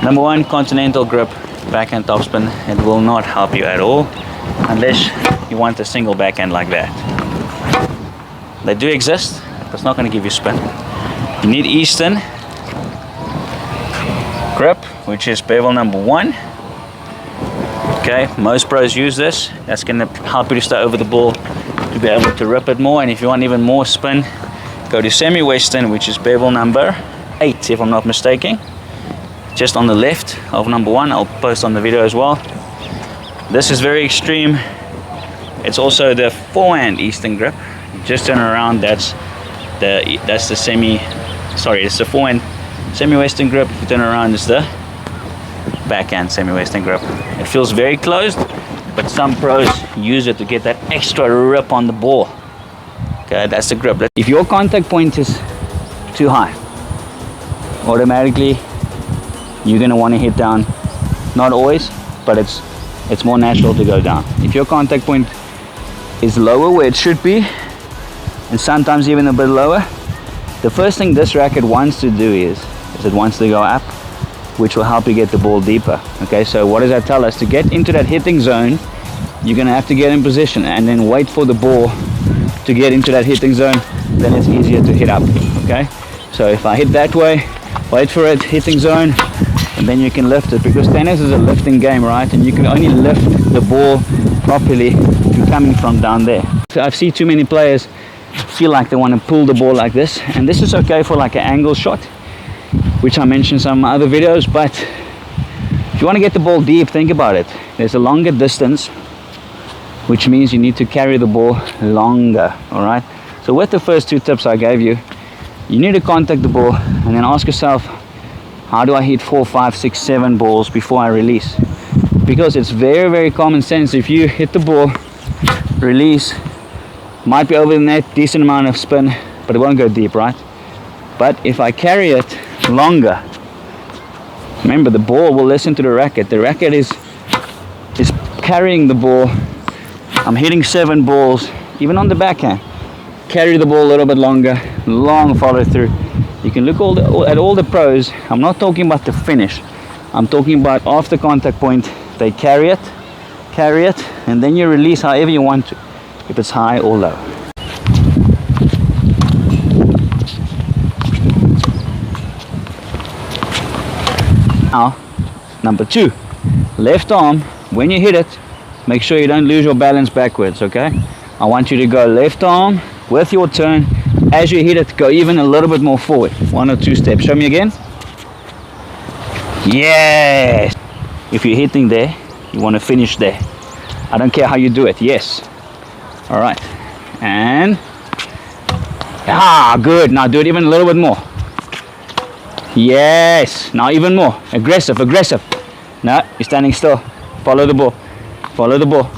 Number one, continental grip, backhand topspin. It will not help you at all unless you want a single backhand like that. They do exist, but it's not going to give you spin. You need Eastern grip, which is bevel number one. Okay, most pros use this. That's going to help you to stay over the ball, to be able to rip it more. And if you want even more spin, go to semi-western, which is bevel number 8, if I'm not mistaken. Just on the left of number one. I'll post on the video as well. This is very extreme. It's also the forehand Eastern grip. Just turn around. It's the forehand semi-western grip. If you turn around, it's the backhand semi-western grip. It feels very closed, but some pros use it to get that extra rip on the ball. Okay, that's the grip. If your contact point is too high, automatically you're going to want to hit down. Not always, but it's more natural to go down. If your contact point is lower where it should be, and sometimes even a bit lower, the first thing this racket wants to do is it wants to go up, which will help you get the ball deeper. Okay, so what does that tell us? To get into that hitting zone, you're going to have to get in position and then wait for the ball to get into that hitting zone. Then it's easier to hit up. Okay, so if I hit that way, wait for it, hitting zone, and then you can lift it, because tennis is a lifting game, right? And you can only lift the ball properly if you're coming from down there. So I've seen too many players feel like they want to pull the ball like this, and this is okay for like an angle shot, which I mentioned in some other videos. But if you want to get the ball deep, think about it. There's a longer distance, which means you need to carry the ball longer. All right, so with the first two tips I gave you, you need to contact the ball and then ask yourself, how do I hit 4, 5, 6, 7 balls before I release? Because it's very, very common sense. If you hit the ball, release, might be over the net, decent amount of spin, but it won't go deep, right? But if I carry it longer, remember, the ball will listen to the racket. The racket is carrying the ball. I'm hitting 7 balls, even on the backhand. Carry the ball a little bit longer, long follow through. You can look at all the pros. I'm not talking about the finish. I'm talking about after contact point, they carry it, and then you release however you want to, if it's high or low. Now, number 2, left arm, when you hit it, make sure you don't lose your balance backwards, okay? I want you to go left arm with your turn. As you hit it, go even a little bit more forward, 1 or 2 steps. Show me again. Yes. If you're hitting there, you want to finish there. I don't care how you do it. Yes. All right. And good. Now do it even a little bit more. Yes. Now even more. Aggressive. No, you're standing still. Follow the ball.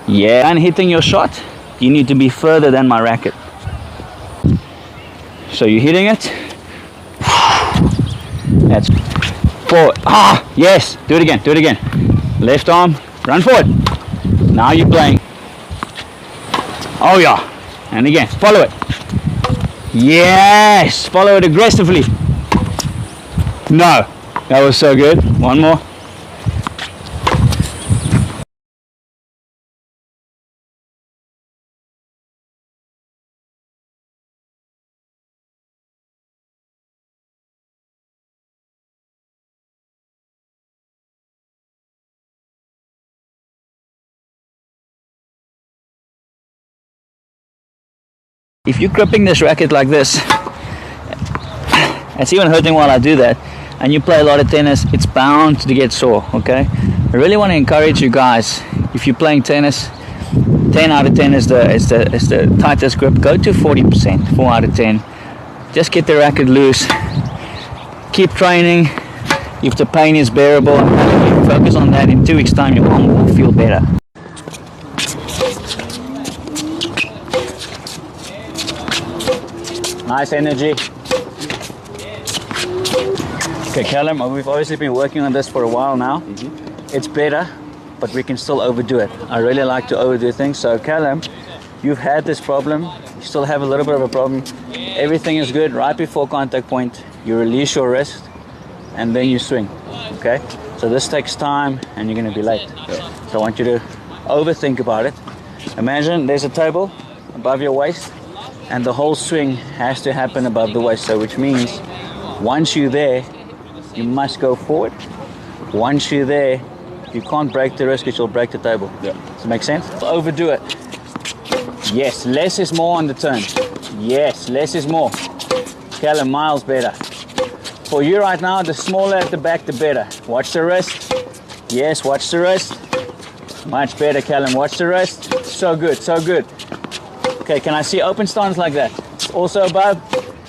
Yeah. And hitting your shot, you need to be further than my racket. So you're hitting it. That's forward. Yes. Do it again. Left arm. Run forward. Now you're playing. Oh yeah. And again. Follow it. Yes. Follow it aggressively. No. That was so good. One more. If you're gripping this racket like this, it's even hurting while I do that, and you play a lot of tennis, it's bound to get sore, okay? I really want to encourage you guys, if you're playing tennis, 10 out of 10 is the tightest grip. Go to 40%, 4 out of 10. Just get the racket loose. Keep training. If the pain is bearable, focus on that. In 2 weeks' time, your arm will feel better. Nice energy. Okay, Callum, we've obviously been working on this for a while now. It's better, but we can still overdo it. I really like to overdo things. So Callum, you've had this problem. You still have a little bit of a problem. Everything is good. Right before contact point, you release your wrist. and then you swing. Okay, so this takes time and you're going to be late. So I want you to overthink about it. Imagine there's a table above your waist and the whole swing has to happen above the waist. So which means once you're there, you must go forward. Once you're there, you can't break the wrist because you'll break the table. Does it make sense? Overdo it. Yes, less is more on the turn. Yes, less is more. Callum, miles better. For you right now, the smaller at the back, the better. Watch the wrist. Yes, watch the wrist. Much better, Callum. Watch the wrist. So good, so good. Okay, can I see open stance like that? Also above.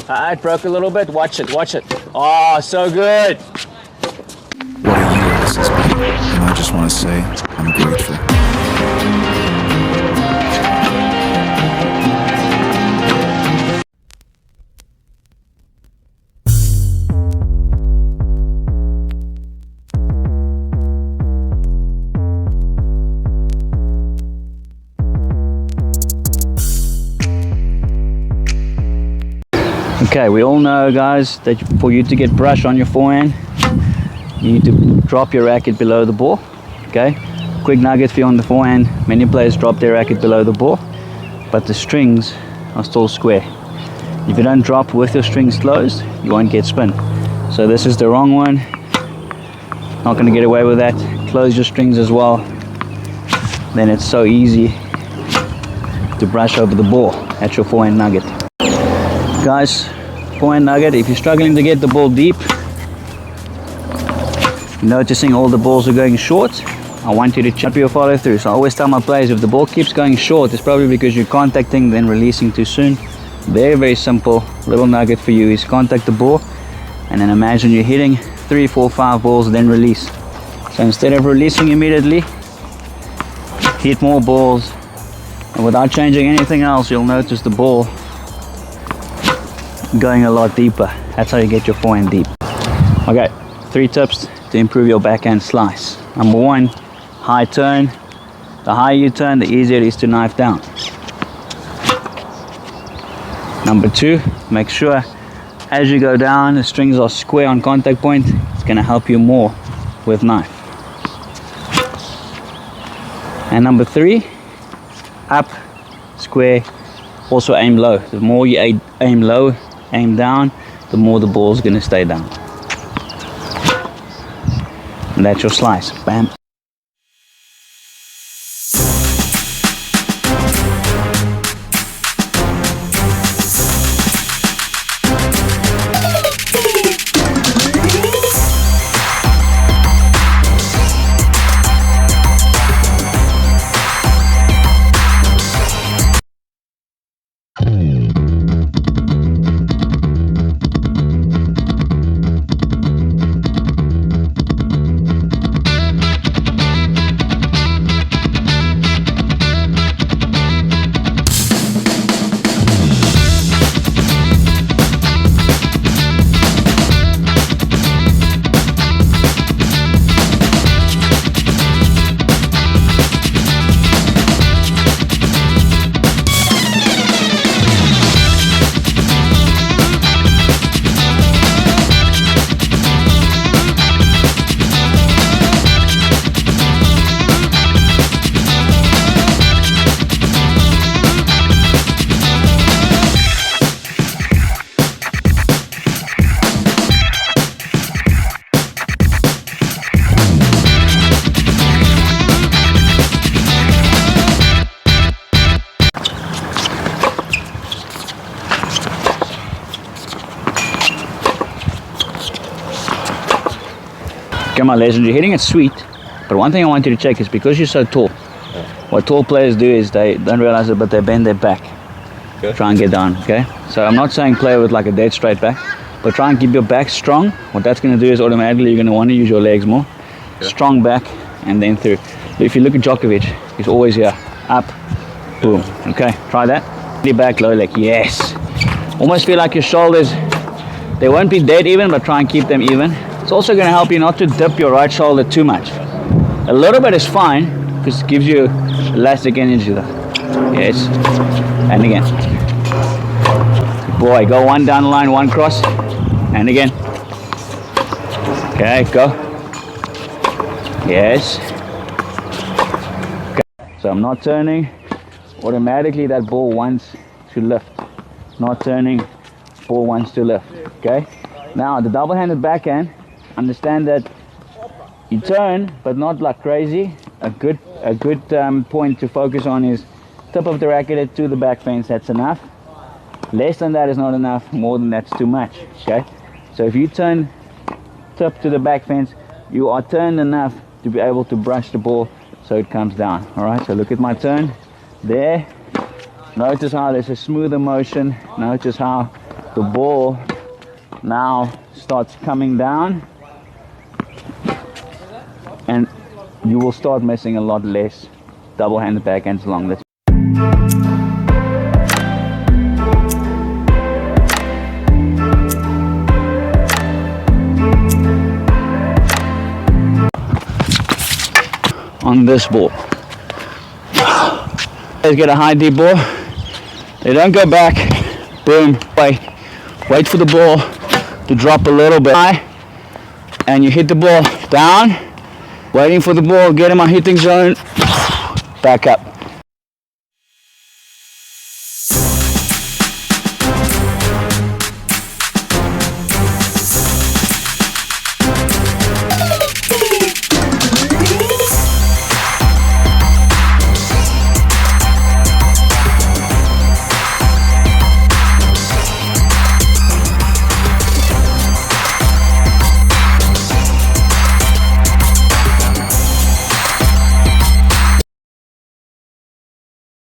It broke a little bit. Watch it, watch it. Oh, so good. What a year this has been, and I just want to say I'm grateful. Okay, we all know, guys, that for you to get brush on your forehand, you need to drop your racket below the ball. Okay, quick nugget for you on the forehand. Many players drop their racket below the ball, but the strings are still square. If you don't drop with your strings closed, you won't get spin. So this is the wrong one. Not going to get away with that. Close your strings as well. Then it's so easy to brush over the ball. That's your forehand nugget. Guys, forehand nugget, if you're struggling to get the ball deep, noticing all the balls are going short, I want you to check your follow through. So I always tell my players, if the ball keeps going short, it's probably because you're contacting then releasing too soon. Very, very simple little nugget for you is contact the ball and then imagine you're hitting 3, 4, 5 balls, then release. So instead of releasing immediately, hit more balls, and without changing anything else, you'll notice the ball going a lot deeper. That's how you get your forehand deep. Okay, 3 tips to improve your backhand slice. Number 1, high turn. The higher you turn, the easier it is to knife down. Number 2, make sure as you go down, the strings are square on contact point. It's going to help you more with knife. And number 3, up, square, also aim low. The more you aim low, aim down, the more the ball is going to stay down. And that's your slice. Bam. Come on, legend, you're hitting it sweet, but one thing I want you to check is because you're so tall, what tall players do is they don't realize it, but they bend their back. Okay. Try and get down, okay? So I'm not saying play with like a dead straight back, but try and keep your back strong. What that's going to do is automatically you're going to want to use your legs more. Okay. Strong back and then through. If you look at Djokovic, he's always here, up, boom, okay? Try that. Really back, low leg, yes. Almost feel like your shoulders, they won't be dead even, but try and keep them even. It's also going to help you not to dip your right shoulder too much. A little bit is fine because it gives you elastic energy though. Yes. And again. Boy, go one down the line, one cross. And again. Okay, go. Yes. Okay. So I'm not turning. Automatically that ball wants to lift. Not turning, ball wants to lift. Okay. Now the double-handed backhand, understand that you turn, but not like crazy. A good point to focus on is tip of the racket to the back fence. That's enough. Less than that is not enough. More than that's too much. Okay. So if you turn tip to the back fence, you are turned enough to be able to brush the ball so it comes down. All right. So look at my turn there. Notice how there's a smoother motion. Notice how the ball now starts coming down, and you will start missing a lot less double-handed backhands along this. On this ball, let's get a high deep ball. They don't go back. Boom. Wait for the ball to drop a little bit high, and you hit the ball down. Waiting for the ball, get in my hitting zone, back up.